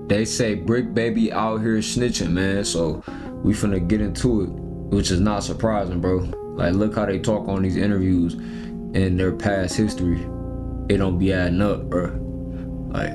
They say Bricc Baby out here snitching, man. So we finna get into it, which is not surprising, bro. Like, look how they talk on these interviews and their past history. It don't be adding up, bro. Like,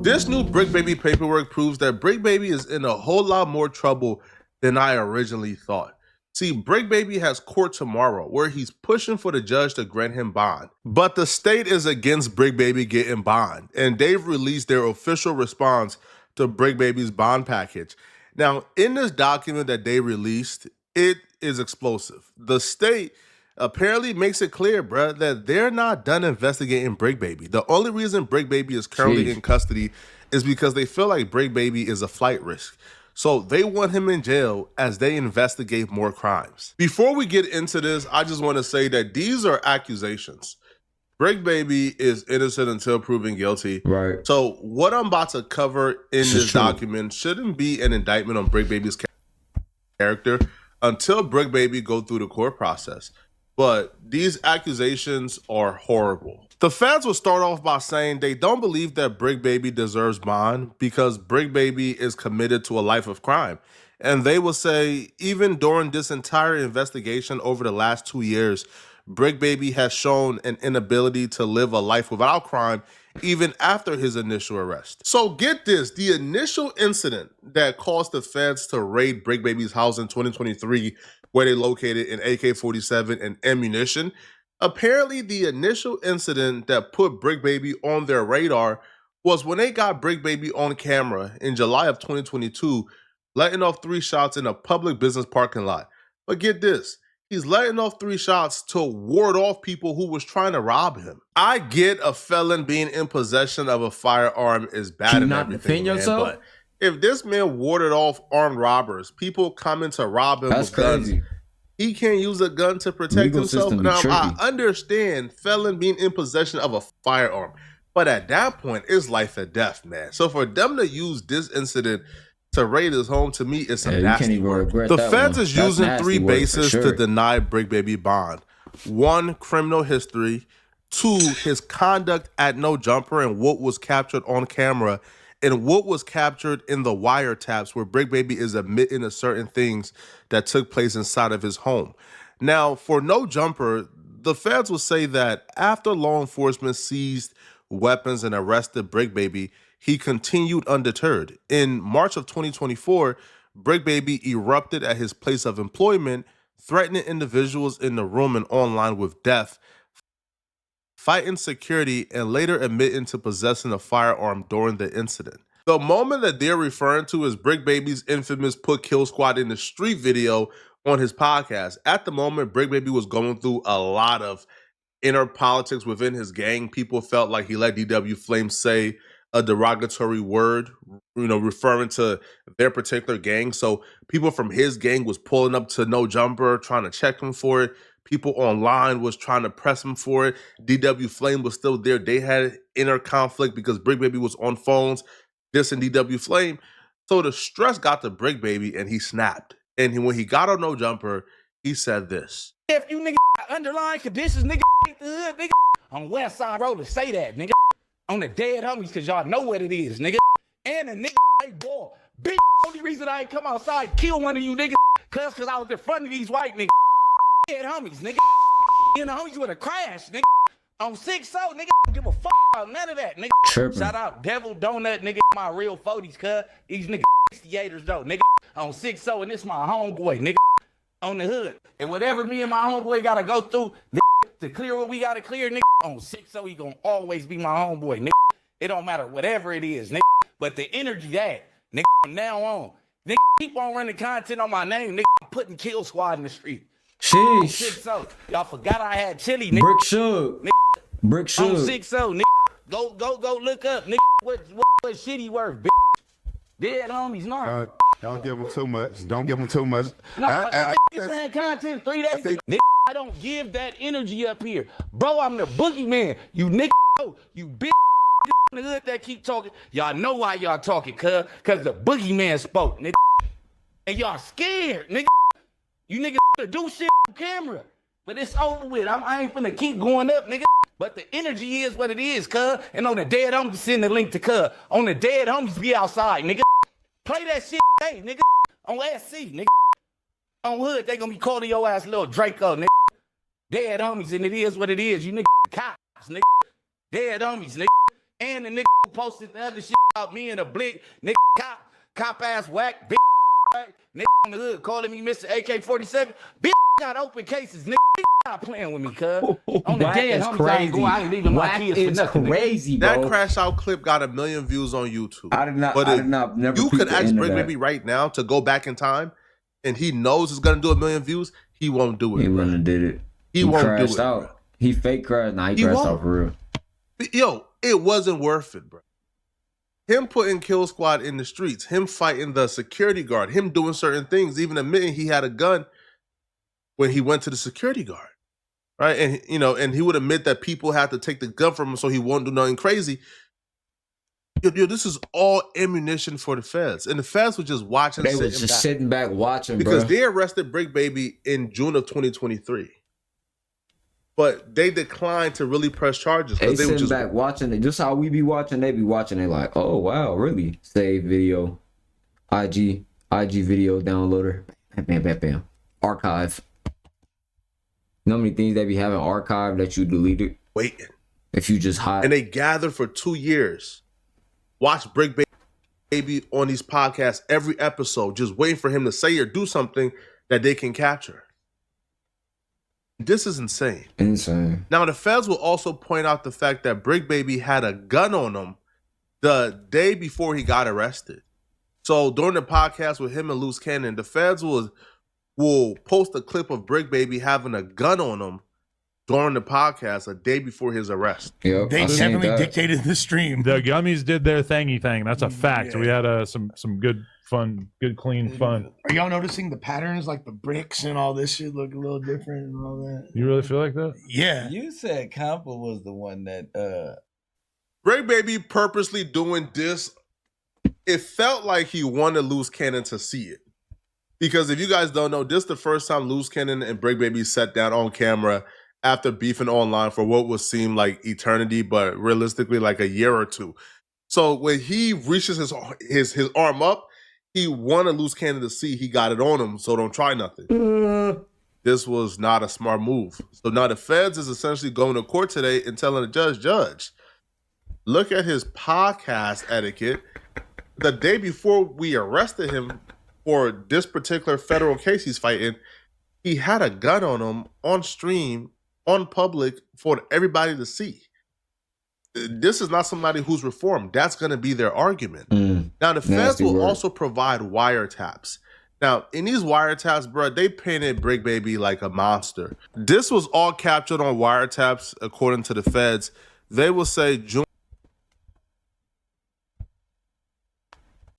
this new Bricc Baby paperwork proves that Bricc Baby is in a whole lot more trouble than I originally thought. See, Bricc Baby has court tomorrow where he's pushing for the judge to grant him bond. But the state is against Bricc Baby getting bond, and they've released their official response to Bricc Baby's bond package. Now, in this document that they released, it is explosive. The state apparently makes it clear, bruh, that they're not done investigating Bricc Baby. The only reason Bricc Baby is currently in custody is because they feel like Bricc Baby is a flight risk. So they want him in jail as they investigate more crimes. Before we get into this, I just want to say that these are accusations. Bricc Baby is innocent until proven guilty. right. So what I'm about to cover in this document shouldn't be an indictment on Bricc Baby's character until Bricc Baby go through the court process. But these accusations are horrible. The feds will start off by saying they don't believe that Bricc Baby deserves bond because Bricc Baby is committed to a life of crime. And they will say, even during this entire investigation over the last 2 years, Bricc Baby has shown an inability to live a life without crime even after his initial arrest. So get this, the initial incident that caused the feds to raid Bricc Baby's house in 2023, where they located an AK-47 and ammunition, apparently the initial incident that put Bricc Baby on their radar was when they got Bricc Baby on camera in July of 2022, letting off 3 shots in a public business parking lot. But get this, he's letting off 3 shots to ward off people who was trying to rob him. I get a felon being in possession of a firearm is bad and everything, man, but if this man warded off armed robbers, people coming to rob him with guns, he can't use a gun to protect himself. Now, I understand felon being in possession of a firearm, but at that point, it's life or death, man. So for them to use this incident to raid his home, to me, it's a nasty word. The feds is using 3 bases to deny Bricc Baby bond. 1, criminal history. 2, his conduct at No Jumper and what was captured on camera and what was captured in the wiretaps where Bricc Baby is admitting to certain things that took place inside of his home. Now, for No Jumper, the feds will say that after law enforcement seized weapons and arrested Bricc Baby, he continued undeterred. In March of 2024, Bricc Baby erupted at his place of employment, threatening individuals in the room and online with death, fighting security, and later admitting to possessing a firearm during the incident. The moment that they're referring to is Bricc Baby's infamous Put Kill Squad in the Street video on his podcast. At the moment, Bricc Baby was going through a lot of inner politics within his gang. People felt like he let DW Flame say a derogatory word, referring to their particular gang. So people from his gang was pulling up to No Jumper, trying to check him for it. People online was trying to press him for it. DW Flame was still there. They had inner conflict because Bricc Baby was on phones, dissing DW Flame. So the stress got to Bricc Baby and he snapped. And when he got on No Jumper, he said this. If you nigga underlying conditions, nigga, nigga, on West Side Road to say that, nigga, on the dead homies, cause y'all know what it is, nigga. And a nigga ain't boy. Big only reason I ain't come outside kill one of you niggas, cause I was in front of these white niggas. Dead homies, nigga. You know, homies would have crashed, nigga. On 6-0, nigga, don't give a fuck about none of that, nigga. Tripping. Shout out Devil Donut, nigga, my real 40s, cuz. These niggas 68ers though, nigga. On 6-0, and this my homeboy, nigga. On the hood. And whatever me and my homeboy gotta go through, nigga, to clear what we gotta clear, nigga, on 6-0, he gonna always be my homeboy, nigga. It don't matter whatever it is, nigga. But the energy that, nigga, from now on, nigga, keep on running content on my name, nigga. I'm putting Kill Squad in the street. Sheesh. 6-0. Y'all forgot I had chili, nigga. Bricc Shook. Nigga. Bricc Shook. On 6-0, nigga. Go look up, nigga. What shit he worth, bitch. Dead homies, no. Don't give them too much. Don't give them too much. No, I saying content 3 days ago. Nigga, I don't give that energy up here. Bro, I'm the boogeyman. You nigga, you bitch in the hood that keep talking. Y'all know why y'all talking, cuz the boogeyman spoke, nigga. And y'all scared, nigga. You niggas do shit on camera. But it's over with. I ain't finna keep going up, nigga. But the energy is what it is, cuz. And on the dead homies, send the link to cuz. On the dead homies, be outside, nigga. Play that shit, hey, nigga. On SC, nigga. On hood, they gonna be calling your ass little Draco, nigga. Dead homies, and it is what it is. You nigga cops, nigga. Dead homies, nigga. And the nigga who posted the other shit about me and a blick, nigga cop ass whack, bitch. Right? Nigga on the hood calling me Mr. AK-47. Bitch got open cases, nigga. Stop playing with me, cuz. On the dead homies, I ain't leaving my kids for nothing. Crazy, bro. That crash out clip got 1 million views on YouTube. I did not. Never. You could ask Bricc Baby right now to go back in time, and he knows it's gonna do 1 million views. He won't do it. He wouldn't have did it. He won't crashed do it. Out. Bro. He fake crashed. Nah, he crashed out for real. Yo, it wasn't worth it, bro. Him putting Kill Squad in the streets, him fighting the security guard, him doing certain things, even admitting he had a gun when he went to the security guard, right? And and he would admit that people had to take the gun from him so he won't do nothing crazy. Yo, this is all ammunition for the feds, and the feds were just watching. They were just sitting back watching, because bro. they arrested Bricc Baby in June of 2023. But they declined to really press charges. They were sitting just back watching it. Just how we be watching, they be watching it like, oh, wow, really? Save video, IG video downloader, bam. Archive. You know how many things they be having archived that you deleted? waiting. If you just hide. And they gathered for 2 years. Watch Bricc Baby on these podcasts every episode, just waiting for him to say or do something that they can capture. This is insane. Insane. Now, the feds will also point out the fact that Bricc Baby had a gun on him the day before he got arrested. So during the podcast with him and Loose Cannon, the feds will post a clip of Bricc Baby having a gun on him during the podcast a day before his arrest. Yep, they definitely dictated the stream. The gummies did their thingy thing. That's a fact. Yeah. We had some good fun, good clean fun. Are y'all noticing the patterns, like the bricks and all this shit look a little different and all that? You really feel like that? Yeah. You said Compa was the one that Bricc Baby purposely doing this. It felt like he wanted Loose Cannon to see it. Because if you guys don't know, this is the first time Loose Cannon and Bricc Baby sat down on camera after beefing online for what would seem like eternity, but realistically like a year or two. So when he reaches his arm up, he wanted Loose Cannon to see he got it on him, so don't try nothing. This was not a smart move. So now the feds is essentially going to court today and telling the judge, look at his podcast etiquette. The day before we arrested him for this particular federal case he's fighting, he had a gun on him on stream, on public, for everybody to see. This is not somebody who's reformed. That's going to be their argument. Now, the feds will also provide wiretaps. Now, in these wiretaps, bro, they painted Bricc Baby like a monster. This was all captured on wiretaps, according to the feds. They will say June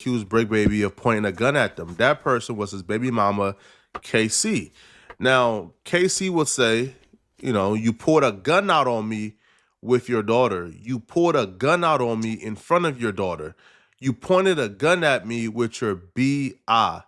accused Bricc Baby of pointing a gun at them. That person was his baby mama, KC. Now, KC would say, you pulled a gun out on me with your daughter. You pulled a gun out on me in front of your daughter. You pointed a gun at me with your B.I.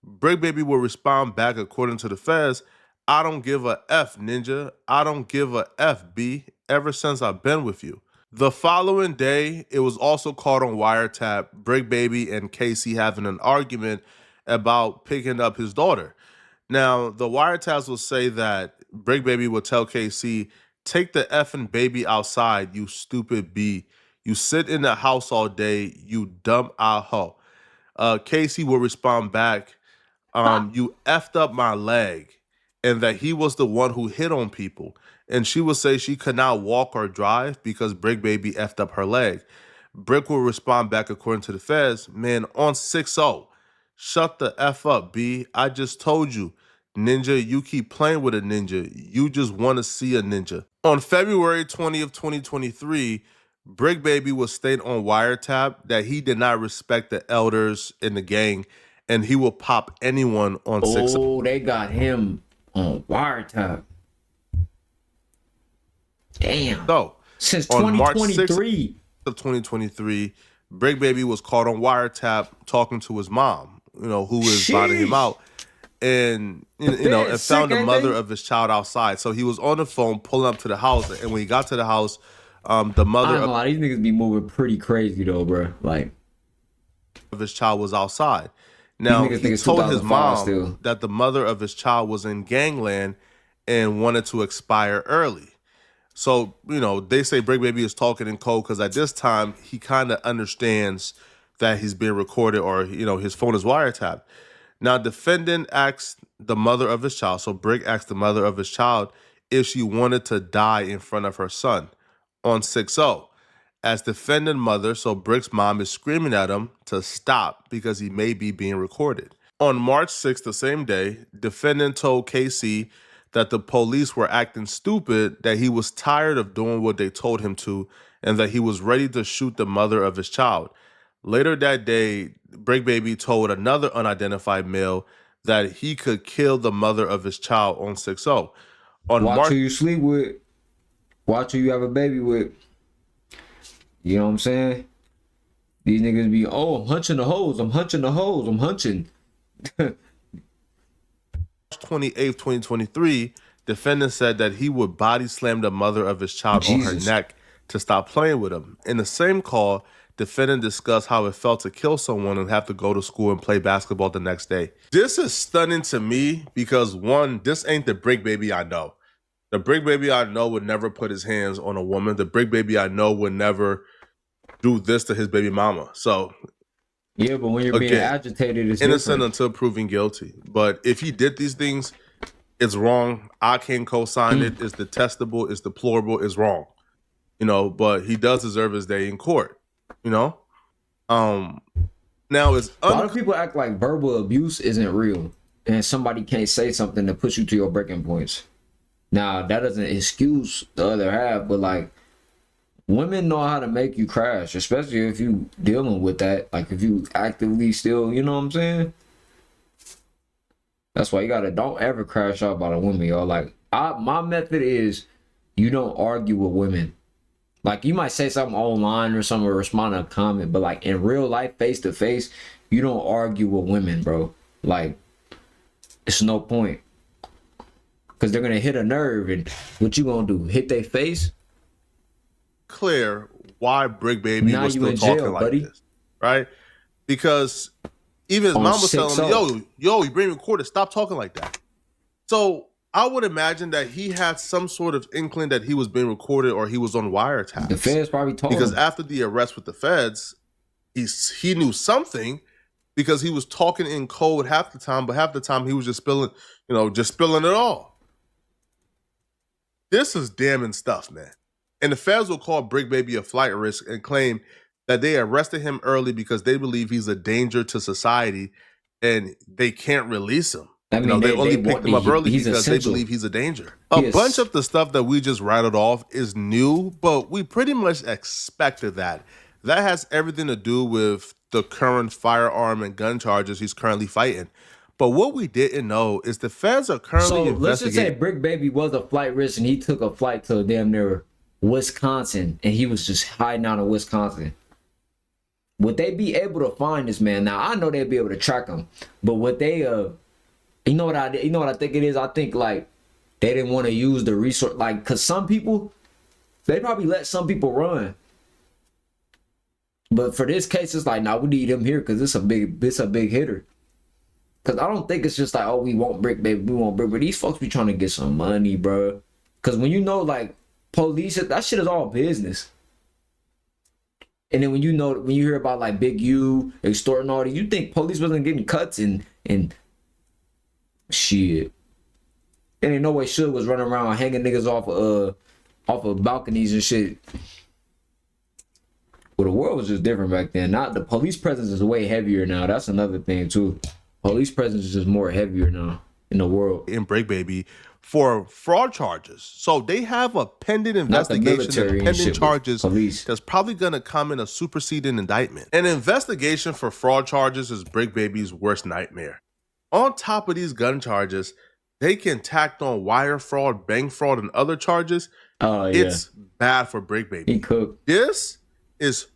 Bricc Baby will respond back according to the feds, I don't give a F, ninja. I don't give a F, B, ever since I've been with you. The following day, it was also caught on wiretap, Bricc Baby and Casey having an argument about picking up his daughter. Now, the wiretaps will say that Bricc Baby will tell KC, take the effing baby outside, you stupid B. You sit in the house all day, you dumb hoe. Casey will respond back, you effed up my leg, and that he was the one who hit on people. And she will say she could not walk or drive because Bricc Baby effed up her leg. Bricc will respond back according to the feds, man, on 6-0. Shut the F up, B. I just told you, ninja, you keep playing with a ninja. You just want to see a ninja. On February 20th, 2023, Bricc Baby will state on wiretap that he did not respect the elders in the gang and he will pop anyone on 6-0. Oh, they got him on wiretap. Damn. So, since on March 2023 of 2023, Bricc Baby was caught on wiretap talking to his mom, who is botting him out. and and found the mother of his child outside. So he was on the phone pulling up to the house, and when he got to the house, the mother of these niggas be moving pretty crazy though, bro. Like of his child was outside. Now he told his mom that the mother of his child was in gangland and wanted to expire early. So, they say Bricc Baby is talking in code because at this time he kind of understands that he's being recorded or, his phone is wiretapped. Now, defendant asked the mother of his child, so Bricc asked the mother of his child if she wanted to die in front of her son on 6-0. As defendant mother, so Brick's mom is screaming at him to stop because he may be being recorded. On March 6th, the same day, defendant told KC that the police were acting stupid, that he was tired of doing what they told him to, and that he was ready to shoot the mother of his child. Later that day, Bricc Baby told another unidentified male that he could kill the mother of his child on 6-0. Watch who you sleep with. Watch who you have a baby with. You know what I'm saying? These niggas be, I'm hunching the hoes. I'm hunching the hoes. I'm hunching. 28th, 2023, defendant said that he would body slam the mother of his child on her neck to stop playing with him. In the same call, defendant discussed how it felt to kill someone and have to go to school and play basketball the next day. This is stunning to me because, one, this ain't the Bricc Baby I know. The Bricc Baby I know would never put his hands on a woman. The Bricc Baby I know would never do this to his baby mama. So yeah, but when you're being agitated, it's innocent different. Until proven guilty. But if he did these things, it's wrong. I can't co-sign it. It's detestable. It's deplorable. It's wrong. But he does deserve his day in court. Now it's a lot of people act like verbal abuse isn't real, and somebody can't say something to push you to your breaking points. Now that doesn't excuse the other half, but like, women know how to make you crash, especially if you dealing with that. Like if you actively still, you know what I'm saying? That's why you don't ever crash out about a woman, y'all. Like my method is you don't argue with women. Like you might say something online or something or respond to a comment, but like in real life, face to face, you don't argue with women, bro. Like it's no point. Cause they're gonna hit a nerve, and what you gonna do? Hit their face? Clear why Bricc Baby was still talking like this, right? Because even his mom was telling him, yo, you being recorded, stop talking like that. So I would imagine that he had some sort of inkling that he was being recorded or he was on wiretap. The feds probably told him. Because after the arrest with the feds, he knew something because he was talking in code half the time, but half the time he was just spilling it all. This is damning stuff, man. And the feds will call Bricc Baby a flight risk and claim that they arrested him early because they believe he's a danger to society and they can't release him. I mean, they only picked him up early because they believe he's a danger. A bunch of the stuff that we just rattled off is new, but we pretty much expected that. That has everything to do with the current firearm and gun charges he's currently fighting. But what we didn't know is the feds are currently investigating. Let's just say Bricc Baby was a flight risk and he took a flight to damn near Wisconsin and he was just hiding out in Wisconsin. Would they be able to find this man? Now I know they'd be able to track him, but would they you know what I think it is? I think like they didn't want to use the resource, like, cause some people, they probably let some people run. But for this case, it's like, nah, we need him here because it's a big hitter. Cause I don't think it's just like, oh, we want Bricc Baby, we want Bricc Baby. These folks be trying to get some money, bro. Cause when you know, like, police, that shit is all business. And then when you hear about like Big U extorting all these, you think police wasn't getting cuts and shit. And ain't no way Suge was running around hanging niggas off of balconies and shit. Well, the world was just different back then. Not the police presence is way heavier now. That's another thing too. Police presence is just more heavier now in the world. In Bricc Baby for fraud charges. So they have a pending investigation and pending charges that's probably going to come in a superseding indictment. An investigation for fraud charges is Bricc Baby's worst nightmare. On top of these gun charges, they can tack on wire fraud, bank fraud, and other charges. Oh, yeah. It's bad for Bricc Baby. He cooked. This is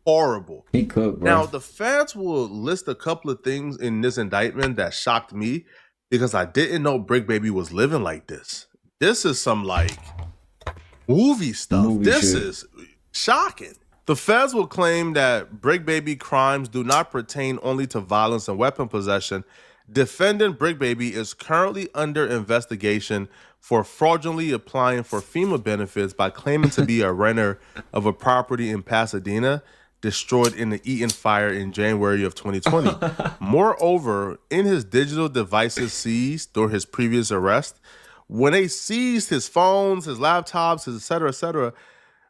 horrible. He cooked, bro. Now, the feds will list a couple of things in this indictment that shocked me. because I didn't know Bricc Baby was living like this. This is some like movie stuff. This is shocking. The feds will claim that Bricc Baby crimes do not pertain only to violence and weapon possession. Defendant Bricc Baby is currently under investigation for fraudulently applying for FEMA benefits by claiming to be a renter of a property in Pasadena destroyed in the Eaton fire in January of 2020. Moreover, in his digital devices seized during his previous arrest, when they seized his phones, his laptops, his et cetera,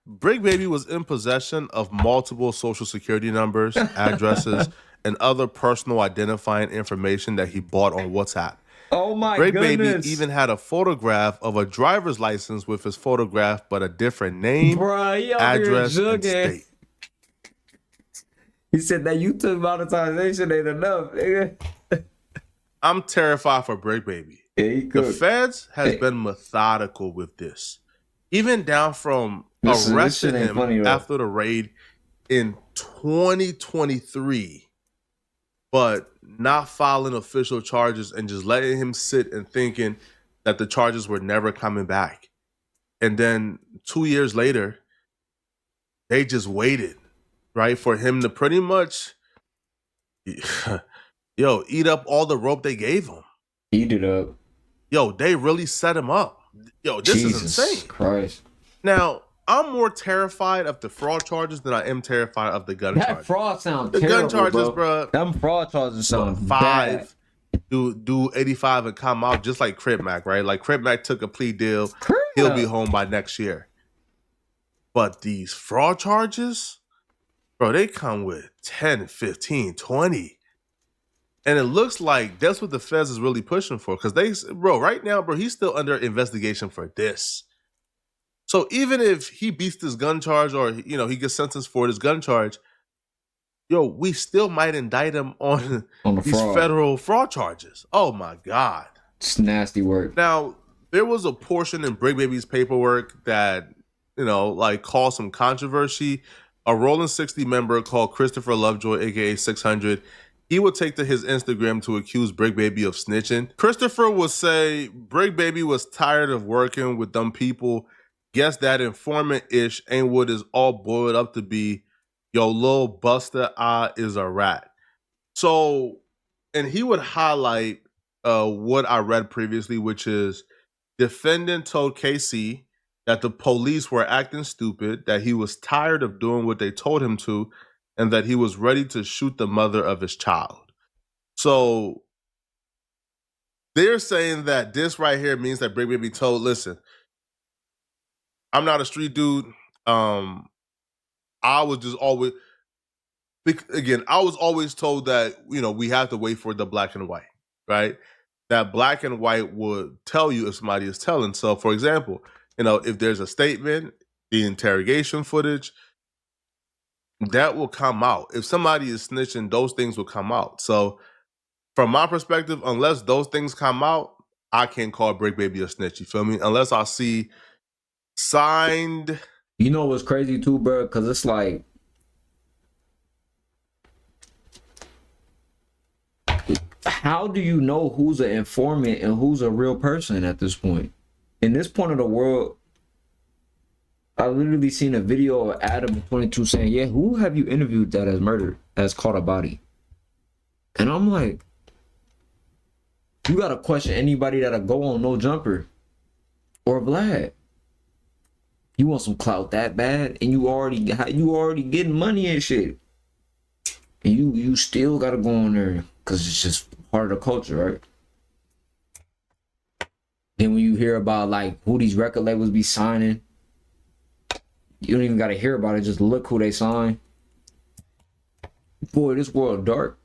Bricc Baby was in possession of multiple social security numbers, addresses, and other personal identifying information that he bought on WhatsApp. Oh my Bricc goodness. Baby even had a photograph of a driver's license with his photograph, but a different name, address, and state. He said that YouTube monetization ain't enough, nigga. I'm terrified for Bricc Baby. Yeah, the feds has been methodical with this. Even down from arresting him after the raid in 2023, but not filing official charges and just letting him sit and thinking that the charges were never coming back. And then 2 years later, they just waited, right, for him to pretty much, eat up all the rope they gave him. Eat it up. They really set him up. This is insane. Christ. Now, I'm more terrified of the fraud charges than I am terrified of the gun charges. That fraud sounds terrible, gun charges, bro. Them fraud charges sound 5, do 85 and come out just like Crip Mac, right? Like Crip Mac took a plea deal. He'll be home by next year. But these fraud charges, bro, they come with 10, 15, 20. And it looks like that's what the feds is really pushing for. Because right now, bro, he's still under investigation for this. So even if he beats this gun charge or, he gets sentenced for this gun charge, we still might indict him on these federal fraud charges. Oh my God. It's nasty work. Now, there was a portion in Bricc Baby's paperwork that, caused some controversy. A Rolling 60 member called Christopher Lovejoy, aka 600, he would take to his Instagram to accuse Bricc Baby of snitching. Christopher would say Bricc Baby was tired of working with them people. Guess that informant-ish ain't what is all boiled up to be. Yo, Lil Buster is a rat. So, and he would highlight what I read previously, which is defendant told KC that the police were acting stupid, that he was tired of doing what they told him to, and that he was ready to shoot the mother of his child. So they're saying that this right here means that Bricc Baby told, listen, I'm not a street dude. I was just always, again, I was always told that, we have to wait for the black and white, right? That black and white would tell you if somebody is telling. So for example, if there's a statement, the interrogation footage, that will come out. If somebody is snitching, those things will come out. So from my perspective, unless those things come out, I can't call Bricc Baby a snitch. You feel me? Unless I see signed. You know what's crazy too, bro? Because it's like, how do you know who's an informant and who's a real person at this point? In this point of the world, I literally seen a video of Adam 22 saying, yeah, who have you interviewed that has murdered, has caught a body? And I'm like, you gotta question anybody that'll go on No Jumper or Vlad. You want some clout that bad, and you already getting money and shit, and you still gotta go on there because it's just part of the culture, right? Then when you hear about like who these record labels be signing, you don't even gotta hear about it. Just look who they sign. Boy, this world dark.